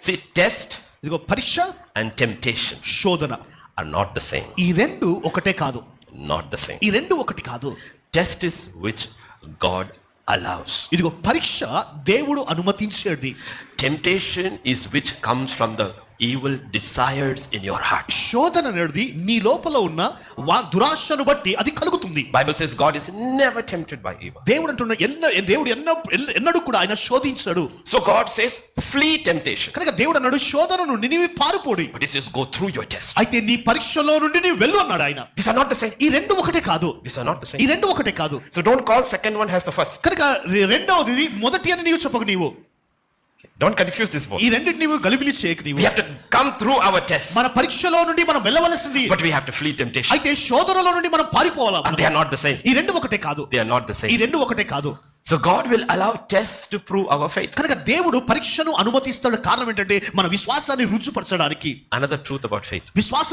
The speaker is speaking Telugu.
See, test ఇదిగో పరీక్ష and temptation శోధన are not the same. ఈ రెండు ఒకటే కాదు. Not the same. ఈ రెండు ఒకటి కాదు. Test is which God allows. ఇదిగో పరీక్ష దేవుడు అనుమతించేది. Temptation is which comes from the evil desires in your heart. శోధన అనేది నీ లోపల ఉన్న దురాశను బట్టి అది కలుగుతుంది. Bible says God is never tempted by evil. దేవుడు అంటున్నాడు దేవుడు ఎన్నడూ కూడా ఆయన శోధించడు. So God says flee temptation. కనుక దేవుడు అన్నాడు శోధన నుండి నీవు పారిపోడి. But he says go through your test. అయితే నీ పరీక్షలో నుండి నీవు వెళ్ళు అన్నాడు ఆయన. These are not the same. ఈ రెండు ఒకటే కాదు. These are not the same. ఈ రెండు ఒకటే కాదు. So don't call second one as the first. కనుక రెండవది మొదటి అని నీవు చెప్పకు. నీవు don't confuse this both. ఈ రెండిని నీవు గలిబిలి చేయకు. నీవు we have to come through our test. మన పరీక్షలో నుండి మనం వెళ్ళవలసింది. but we have to flee temptation. అయితే శోధనలో నుండి మనం పారిపోవాలి. and they are not the same. ఈ రెండు ఒకటే కాదు. they are not the same. ఈ రెండు ఒకటే కాదు. so God will allow tests to prove our faith. కనుక దేవుడు పరీక్షను అనుమతిస్తాడు. కారణం ఏంటంటే మన విశ్వాసాన్ని రుజుపరచడానికి. another truth about faith. విశ్వాసం